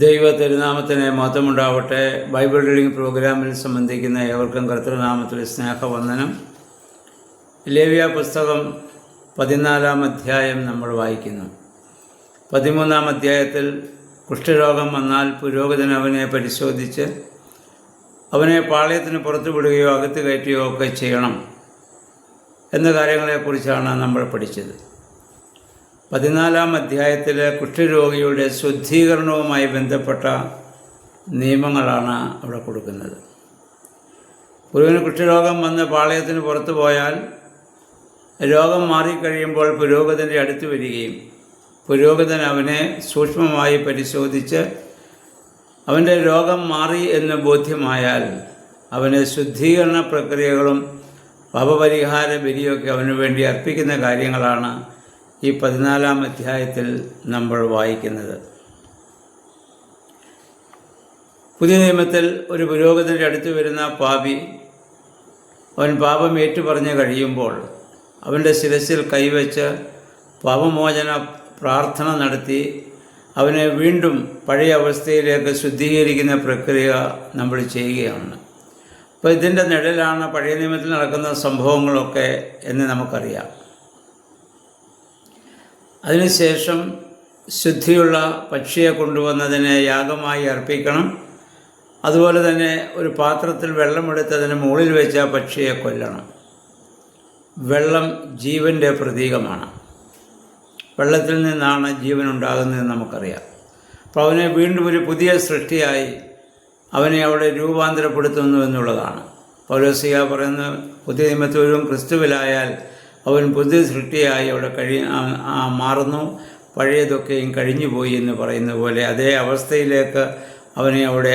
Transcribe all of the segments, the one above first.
ദൈവ തിരുനാമത്തിന് മഹത്വമുണ്ടാവട്ടെ. Bible reading പ്രോഗ്രാമിൽ സംബന്ധിക്കുന്ന ഏവർക്കും കർത്തൃനാമത്തിൽ സ്നേഹവന്ദനം. ലേവ്യ പുസ്തകം 14-ാം അധ്യായം നമ്മൾ വായിക്കുന്നു. 13-ാം അധ്യായത്തിൽ കുഷ്ഠരോഗം വന്നാൽ പുരോഹിതൻ അവനെ പരിശോധിച്ച് അവനെ പാളയത്തിന് പുറത്തു വിടുകയോ അകത്ത് കയറ്റുകയോ ഒക്കെ ചെയ്യണം എന്ന കാര്യങ്ങളെക്കുറിച്ചാണ് നമ്മൾ പഠിച്ചത്. 14-ാം അധ്യായത്തിലെ കുഷ്ഠരോഗിയുടെ ശുദ്ധീകരണവുമായി ബന്ധപ്പെട്ട നിയമങ്ങളാണ് അവിടെ കൊടുക്കുന്നത്. ഒരുവന് കുഷ്ഠരോഗം വന്ന് പാളയത്തിന് പുറത്തു പോയാൽ രോഗം മാറിക്കഴിയുമ്പോൾ പുരോഹിതൻ്റെ അടുത്ത് വരികയും പുരോഹിതൻ അവനെ സൂക്ഷ്മമായി പരിശോധിച്ച് അവൻ്റെ രോഗം മാറി എന്ന് ബോധ്യമായാൽ അവന് ശുദ്ധീകരണ പ്രക്രിയകളും പാപപരിഹാര ബലിയൊക്കെ അവന് വേണ്ടി അർപ്പിക്കുന്ന കാര്യങ്ങളാണ് ഈ 14-ാം അധ്യായത്തിൽ നമ്മൾ വായിക്കുന്നത്. പുതിയ നിയമത്തിൽ ഒരു പുരോഹിതൻ്റെ അടുത്ത് വരുന്ന പാപി അവൻ പാപം ഏറ്റുപറഞ്ഞ് കഴിയുമ്പോൾ അവൻ്റെ ശിരസിൽ കൈവച്ച് പാപമോചന പ്രാർത്ഥന നടത്തി അവനെ വീണ്ടും പഴയ അവസ്ഥയിലേക്ക് ശുദ്ധീകരിക്കുന്ന പ്രക്രിയ നമ്മൾ ചെയ്യുകയാണ്. അപ്പോൾ ഇതിൻ്റെ നിഴലാണ് പഴയ നിയമത്തിൽ നടക്കുന്ന സംഭവങ്ങളൊക്കെ എന്ന് നമുക്കറിയാം. അതിനുശേഷം ശുദ്ധിയുള്ള പക്ഷിയെ കൊണ്ടുവന്നതിനെ യാഗമായി അർപ്പിക്കണം. അതുപോലെ തന്നെ ഒരു പാത്രത്തിൽ വെള്ളമെടുത്ത് അതിന് മുകളിൽ വെച്ച പക്ഷിയെ കൊല്ലണം. വെള്ളം ജീവൻ്റെ പ്രതീകമാണ്. വെള്ളത്തിൽ നിന്നാണ് ജീവൻ ഉണ്ടാകുന്നതെന്ന് നമുക്കറിയാം. അപ്പോൾ അവനെ വീണ്ടും ഒരു പുതിയ സൃഷ്ടിയായി അവനെ അവിടെ രൂപാന്തരപ്പെടുത്തുന്നു എന്നുള്ളതാണ്. പൗലോസിയ പറയുന്ന പുതിയ നിയമത്തിലും ക്രിസ്തുവിലായാൽ അവൻ പുതിയ സൃഷ്ടിയായി അവിടെ മാറുന്നു, പഴയതൊക്കെയും കഴിഞ്ഞുപോയി എന്ന് പറയുന്ന പോലെ അതേ അവസ്ഥയിലേക്ക് അവനെ അവിടെ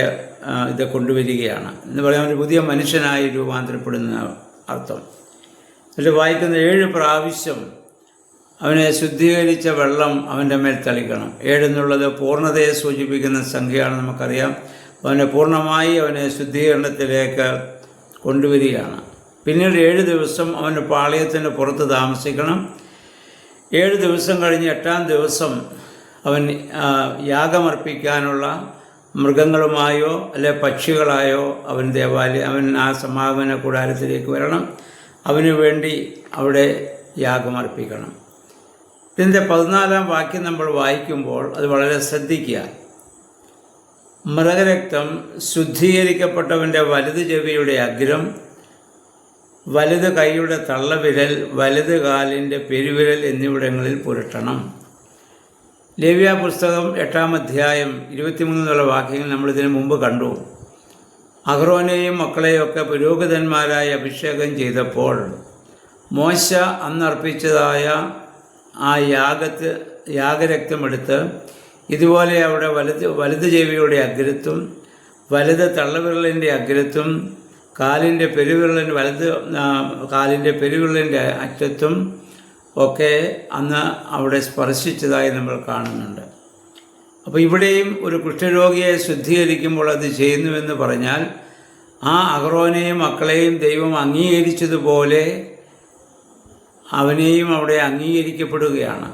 ഇത് കൊണ്ടുവരികയാണ് എന്ന് പറയാൻ ഒരു പുതിയ മനുഷ്യനായി രൂപാന്തരപ്പെടുന്ന അർത്ഥം. എന്നിട്ട് വായിക്കുന്ന 7 പ്രാവശ്യം അവനെ ശുദ്ധീകരിച്ച വെള്ളം അവൻ്റെ മേൽ തളിക്കണം. 7 എന്നുള്ളത് പൂർണ്ണതയെ സൂചിപ്പിക്കുന്ന സംഖ്യയാണ്, നമുക്കറിയാം. അവനെ പൂർണ്ണമായി അവനെ ശുദ്ധീകരണത്തിലേക്ക് കൊണ്ടുവരികയാണ്. പിന്നീട് 7 ദിവസം അവന് പാളയത്തിന് പുറത്ത് താമസിക്കണം. 7 ദിവസം കഴിഞ്ഞ് 8-ാം ദിവസം അവൻ യാഗമർപ്പിക്കാനുള്ള മൃഗങ്ങളുമായോ അല്ലെ പക്ഷികളായോ അവൻ ആ സമാഗമന കൂടാരത്തിലേക്ക് വരണം. അവന് വേണ്ടി അവിടെ യാഗമർപ്പിക്കണം. ഇതിൻ്റെ 14-ാം വാക്യം നമ്മൾ വായിക്കുമ്പോൾ അത് വളരെ ശ്രദ്ധിക്കുക. മൃഗരക്തം ശുദ്ധീകരിക്കപ്പെട്ടവൻ്റെ വലത് ചെവിയുടെ അഗ്രം, വലത് കൈയുടെ തള്ളവിരൽ, വലത് കാലിൻ്റെ പെരുവിരൽ എന്നിവിടങ്ങളിൽ പുരട്ടണം. ലേവ്യ പുസ്തകം 8-ാം അധ്യായം 23 വാക്യങ്ങൾ നമ്മളിതിനു മുമ്പ് കണ്ടു. അഹ്റോനെയും മക്കളെയൊക്കെ പുരോഹിതന്മാരായി അഭിഷേകം ചെയ്തപ്പോൾ മോശ അന്നർപ്പിച്ചതായ ആ യാഗരക്തമെടുത്ത് ഇതുപോലെ അവിടെ വലത് ചെവിയുടെ അഗ്രത്തും വലത് തള്ളവിരലിൻ്റെ അഗ്രത്തും കാലിൻ്റെ പെരുവിരലിൻ്റെ അറ്റത്തും ഒക്കെ അന്ന് അവിടെ സ്പർശിച്ചതായി നമ്മൾ കാണുന്നുണ്ട്. അപ്പോൾ ഇവിടെയും ഒരു കുഷ്ഠരോഗിയെ ശുദ്ധീകരിക്കുമ്പോൾ അത് ചെയ്യുന്നുവെന്ന് പറഞ്ഞാൽ ആ അഹ്റോനെയും മക്കളെയും ദൈവം അംഗീകരിച്ചതുപോലെ അവനെയും അവിടെ അംഗീകരിക്കപ്പെടുകയാണ്.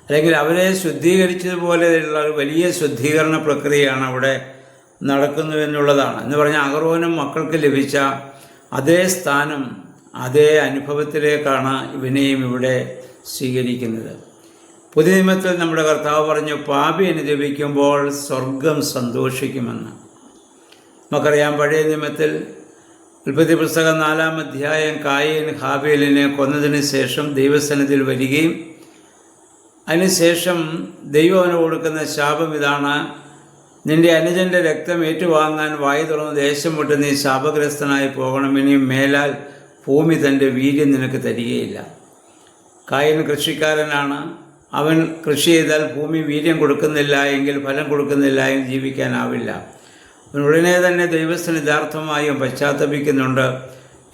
അല്ലെങ്കിൽ അവരെ ശുദ്ധീകരിച്ചതുപോലെയുള്ള ഒരു വലിയ ശുദ്ധീകരണ പ്രക്രിയയാണ് അവിടെ നടക്കുന്നുവെന്നുള്ളതാണ്. എന്ന് പറഞ്ഞാൽ അഹ്റോനും മക്കൾക്ക് ലഭിച്ച അതേ സ്ഥാനം, അതേ അനുഭവത്തിലേക്കാണ് ഇവനെയും ഇവിടെ സ്വീകരിക്കുന്നത്. പുതിയ നിയമത്തിൽ നമ്മുടെ കർത്താവ് പറഞ്ഞു, പാപി അനുദപിക്കുമ്പോൾ സ്വർഗം സന്തോഷിക്കുമെന്ന്. നമുക്കറിയാം, പഴയ നിയമത്തിൽ ഉൽപ്പത്തി പുസ്തകം 4-ാം അധ്യായം കായീൻ ഹാബേലിനെ കൊന്നതിന് ശേഷം ദൈവസന്നിധിയിൽ വരികയും അതിനുശേഷം ദൈവം അവന് കൊടുക്കുന്ന ശാപം ഇതാണ്: നിന്റെ അനുജൻ്റെ രക്തം ഏറ്റുവാങ്ങാൻ വായു തുറന്ന് ദേശം വിട്ട് നീ ശാപഗ്രസ്തനായി പോകണം. ഇനിയും മേലാൽ ഭൂമി തൻ്റെ വീര്യം നിനക്ക് തരികയില്ല. കായൻ കൃഷിക്കാരനാണ്. അവൻ കൃഷി ചെയ്താൽ ഭൂമി വീര്യം കൊടുക്കുന്നില്ല എങ്കിൽ, ഫലം കൊടുക്കുന്നില്ല എങ്കിൽ ജീവിക്കാനാവില്ല. അവൻ ഉടനെ തന്നെ ദൈവത്തിന് യഥാർത്ഥമായും പശ്ചാത്തപിക്കുന്നുണ്ട്.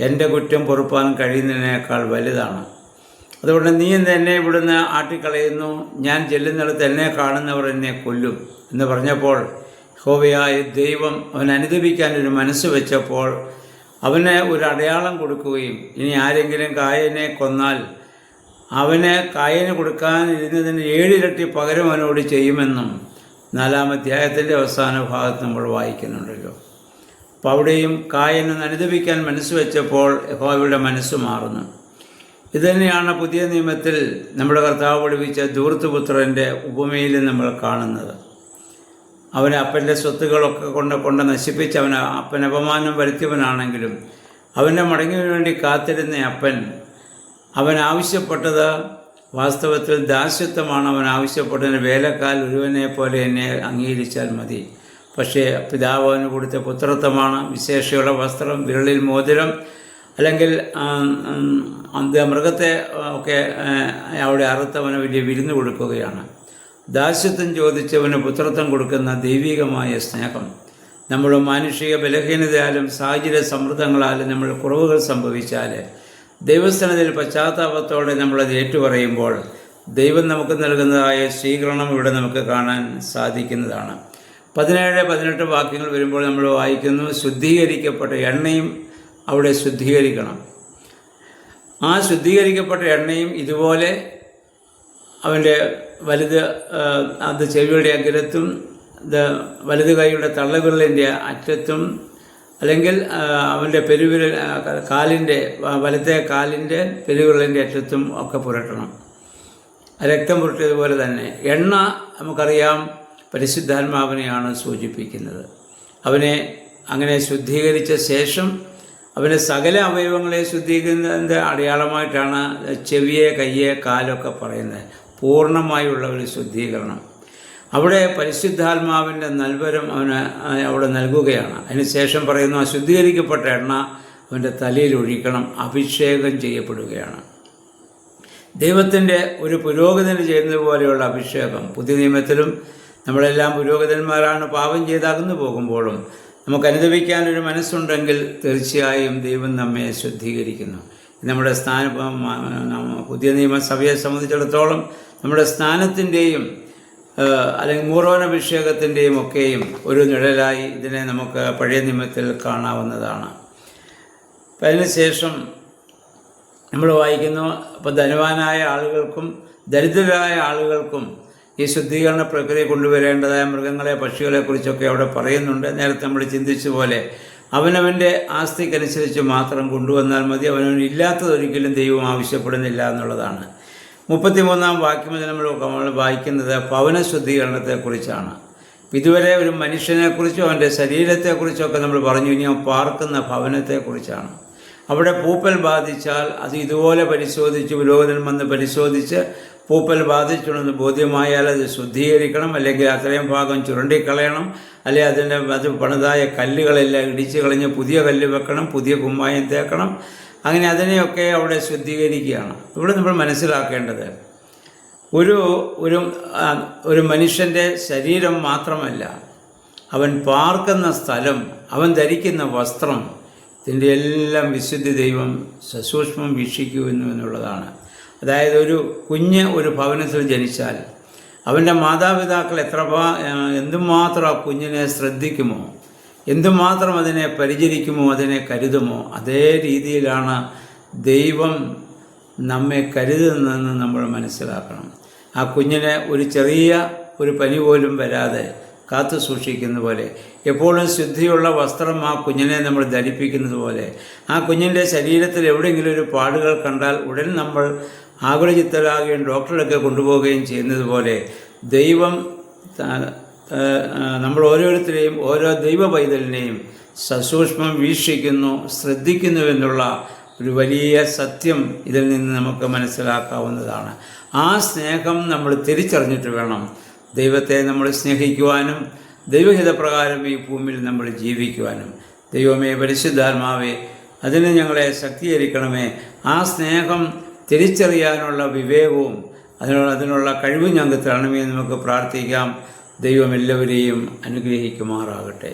എൻ്റെ കുറ്റം പൊറുപ്പാൻ കഴിയുന്നതിനേക്കാൾ വലുതാണ്. അതുകൊണ്ട് നീ എന്നെ ഇവിടുന്ന് ആട്ടിക്കളയുന്നു, ഞാൻ ചെല്ലുന്നിടത്ത് എന്നെ കാണുന്നവർ എന്നെ കൊല്ലും എന്ന് പറഞ്ഞപ്പോൾ യഹോവയായ ദൈവം അവൻ അനുദപിക്കാൻ ഒരു മനസ്സ് വെച്ചപ്പോൾ അവന് ഒരു അടയാളം കൊടുക്കുകയും ഇനി ആരെങ്കിലും കായനെ കൊന്നാൽ അവന് കായന് കൊടുക്കാൻ ഇരുന്നതിന് 7 ഇരട്ടി പകരം അവനോട് ചെയ്യുമെന്നും 4-ാം അധ്യായത്തിൻ്റെ അവസാന ഭാഗത്ത് നമ്മൾ വായിക്കുന്നുണ്ടല്ലോ. അപ്പോൾ അവിടെയും കായനെ അനുദപിക്കാൻ മനസ്സ് വെച്ചപ്പോൾ യഹോവയുടെ മനസ്സ് മാറുന്നു. ഇതുതന്നെയാണ് പുതിയ നിയമത്തിൽ നമ്മുടെ കർത്താവ് പഠിപ്പിച്ച ധൂർത്തുപുത്രൻ്റെ ഉപമയിൽ നമ്മൾ കാണുന്നത്. അവൻ അപ്പൻ്റെ സ്വത്തുകളൊക്കെ കൊണ്ട് നശിപ്പിച്ച് അപ്പൻ അപമാനം വരുത്തിയവനാണെങ്കിലും അവൻ്റെ മടങ്ങിന് വേണ്ടി കാത്തിരുന്ന അവൻ ആവശ്യപ്പെട്ടത് വാസ്തവത്തിൽ ദാസ്യത്വമാണ്. അവൻ ആവശ്യപ്പെട്ടതിന് വേലക്കാൽ ഒരുവനെ പോലെ എന്നെ അംഗീകരിച്ചാൽ മതി. പക്ഷേ പിതാവ് അവന് കൊടുത്ത പുത്രത്വമാണ്. വിശേഷയുള്ള വസ്ത്രം, വിരളിൽ മോതിരം, അല്ലെങ്കിൽ മൃഗത്തെ ഒക്കെ അവിടെ അറുത്തവന് വലിയ വിരുന്ന് കൊടുക്കുകയാണ്. ദാസ്യത്വം ചോദിച്ചവന് പുത്രത്വം കൊടുക്കുന്ന ദൈവികമായ സ്നേഹം. നമ്മൾ മാനുഷിക ബലഹീനതയാലും സാഹചര്യ സമ്മർദ്ദങ്ങളാലും നമ്മൾ കുറവുകൾ സംഭവിച്ചാൽ ദൈവസ്ഥാനത്തിൽ പശ്ചാത്താപത്തോടെ നമ്മളത് ഏറ്റുപറയുമ്പോൾ ദൈവം നമുക്ക് നൽകുന്നതായ സ്വീകരണം ഇവിടെ നമുക്ക് കാണാൻ സാധിക്കുന്നതാണ്. 17-18 വാക്യങ്ങൾ വരുമ്പോൾ നമ്മൾ വായിക്കുന്നു, ശുദ്ധീകരിക്കപ്പെട്ട എണ്ണയും അവിടെ ശുദ്ധീകരിക്കണം. ആ ശുദ്ധീകരിക്കപ്പെട്ട എണ്ണയും ഇതുപോലെ അവൻ്റെ അത് ചെവിയുടെ അഗ്രത്തും വലത് കൈയുടെ തള്ളവിരലിൻ്റെ അറ്റത്തും, അല്ലെങ്കിൽ അവൻ്റെ വലത്തെ കാലിൻ്റെ പെരുവിരലിൻ്റെ അറ്റത്തും ഒക്കെ പുരട്ടണം. രക്തം പുരട്ടിയതുപോലെ തന്നെ എണ്ണ നമുക്കറിയാം പരിശുദ്ധാത്മാവിനെയാണ് സൂചിപ്പിക്കുന്നത്. അവനെ അങ്ങനെ ശുദ്ധീകരിച്ച ശേഷം അവൻ്റെ സകല അവയവങ്ങളെ ശുദ്ധീകരിക്കുന്നതിൻ്റെ അടയാളമായിട്ടാണ് ചെവിയെ, കയ്യെ, കാലൊക്കെ പറയുന്നത്. പൂർണ്ണമായുള്ള ഒരു ശുദ്ധീകരണം. അവിടെ പരിശുദ്ധാത്മാവിൻ്റെ നൽവരം അവന് അവിടെ നൽകുകയാണ്. അതിനുശേഷം പറയുന്നു, ആ ശുദ്ധീകരിക്കപ്പെട്ട എണ്ണ അവൻ്റെ തലയിൽ ഒഴിക്കണം, അഭിഷേകം ചെയ്യപ്പെടുകയാണ്. ദൈവത്തിൻ്റെ ഒരു പുരോഹിതന് ചെയ്യുന്നത് പോലെയുള്ള അഭിഷേകം. പുതിയ നിയമത്തിലും നമ്മളെല്ലാം പുരോഹിതന്മാരാണ്. പാപം ചെയ്തകന്നു പോകുമ്പോഴും നമുക്ക് അനുദപിക്കാനൊരു മനസ്സുണ്ടെങ്കിൽ തീർച്ചയായും ദൈവം നമ്മെ ശുദ്ധീകരിക്കുന്നു. നമ്മുടെ പുതിയ നിയമസഭയെ സംബന്ധിച്ചിടത്തോളം നമ്മുടെ സ്നാനത്തിൻ്റെയും അല്ലെങ്കിൽ മൂറോനഭിഷേകത്തിൻ്റെയും ഒക്കെയും ഒരു നിഴലായി ഇതിനെ നമുക്ക് പഴയ നിയമത്തിൽ കാണാവുന്നതാണ്. അപ്പം അതിനുശേഷം നമ്മൾ വായിക്കുന്നു, അപ്പോൾ ധനവാനായ ആളുകൾക്കും ദരിദ്രരായ ആളുകൾക്കും ഈ ശുദ്ധീകരണ പ്രക്രിയ കൊണ്ടുവരേണ്ടതായ മൃഗങ്ങളെ, പക്ഷികളെക്കുറിച്ചൊക്കെ അവിടെ പറയുന്നുണ്ട്. നേരത്തെ നമ്മൾ ചിന്തിച്ച പോലെ അവനവൻ്റെ ആസ്തിക്കനുസരിച്ച് മാത്രം കൊണ്ടുവന്നാൽ മതി. അവനവന് ഇല്ലാത്തതൊരിക്കലും ദൈവം ആവശ്യപ്പെടുന്നില്ല എന്നുള്ളതാണ്. 33-ാം വാക്യം നമ്മൾ വായിക്കുന്നത് ഭവന ശുദ്ധീകരണത്തെക്കുറിച്ചാണ്. ഇതുവരെ ഒരു മനുഷ്യനെക്കുറിച്ചും അവൻ്റെ ശരീരത്തെക്കുറിച്ചൊക്കെ നമ്മൾ പറഞ്ഞു. ഇനി അവൻ പാർക്കുന്ന ഭവനത്തെക്കുറിച്ചാണ്. അവിടെ പൂപ്പൽ ബാധിച്ചാൽ അത് ഇതുപോലെ പരിശോധിച്ച്, പുരോഹിതൻ വന്ന് പരിശോധിച്ച് പൂപ്പൽ ബാധിച്ചുണ്ടെന്ന് ബോധ്യമായാൽ അത് ശുദ്ധീകരിക്കണം, അല്ലെങ്കിൽ അത്രയും ഭാഗം ചുരണ്ടിക്കളയണം, അല്ലെങ്കിൽ അത് പണിതായ കല്ലുകളെല്ലാം ഇടിച്ച് കളഞ്ഞ് പുതിയ കല്ല് വെക്കണം, പുതിയ കുമ്മായം തേക്കണം. അങ്ങനെ അതിനെയൊക്കെ അവിടെ ശുദ്ധീകരിക്കുകയാണ്. ഇവിടെ നമ്മൾ മനസ്സിലാക്കേണ്ടത് ഒരു മനുഷ്യൻ്റെ ശരീരം മാത്രമല്ല, അവൻ പാർക്കുന്ന സ്ഥലം, അവൻ ധരിക്കുന്ന വസ്ത്രം, ഇതിൻ്റെ എല്ലാം വിശുദ്ധി ദൈവം സസൂക്ഷ്മം വീക്ഷിക്കുന്നു എന്നുള്ളതാണ്. അതായത് ഒരു കുഞ്ഞ് ഒരു ഭവനത്തിൽ ജനിച്ചാൽ അവൻ്റെ മാതാപിതാക്കൾ എന്തുമാത്രം ആ കുഞ്ഞിനെ ശ്രദ്ധിക്കുമോ, എന്തുമാത്രം അതിനെ പരിചരിക്കുമോ, അതിനെ കരുതുമോ, അതേ രീതിയിലാണ് ദൈവം നമ്മെ കരുതുന്നതെന്ന് നമ്മൾ മനസ്സിലാക്കണം. ആ കുഞ്ഞിനെ ഒരു പനി പോലും വരാതെ കാത്തു സൂക്ഷിക്കുന്ന പോലെ, എപ്പോഴും ശുദ്ധിയുള്ള വസ്ത്രം ആ കുഞ്ഞിനെ നമ്മൾ ധരിപ്പിക്കുന്നത് പോലെ, ആ കുഞ്ഞിൻ്റെ ശരീരത്തിൽ എവിടെയെങ്കിലും ഒരു പാടുകൾ കണ്ടാൽ ഉടൻ നമ്മൾ ആകുലചിത്തരാകുകയും ഡോക്ടറുടെയൊക്കെ കൊണ്ടുപോവുകയും ചെയ്യുന്നത് പോലെ ദൈവം നമ്മൾ ഓരോരുത്തരെയും, ഓരോ ദൈവ പൈതലിനെയും സസൂക്ഷ്മം വീക്ഷിക്കുന്നു, ശ്രദ്ധിക്കുന്നുവെന്നുള്ള ഒരു വലിയ സത്യം ഇതിൽ നിന്ന് നമുക്ക് മനസ്സിലാക്കാവുന്നതാണ്. ആ സ്നേഹം നമ്മൾ തിരിച്ചറിഞ്ഞിട്ട് വേണം ദൈവത്തെ നമ്മൾ സ്നേഹിക്കുവാനും ദൈവഹിതപ്രകാരം ഈ ഭൂമിയിൽ നമ്മൾ ജീവിക്കുവാനും. ദൈവമേ, പരിശുദ്ധാത്മാവേ, അതിന് ഞങ്ങളെ ശക്തീകരിക്കണമേ. ആ സ്നേഹം തിരിച്ചറിയാനുള്ള വിവേകവും അതിനുള്ള കഴിവും ഞങ്ങൾക്ക് തരണമേ എന്ന് നമുക്ക് പ്രാർത്ഥിക്കാം. ദൈവം എല്ലാവരെയും അനുഗ്രഹിക്കുമാറാകട്ടെ.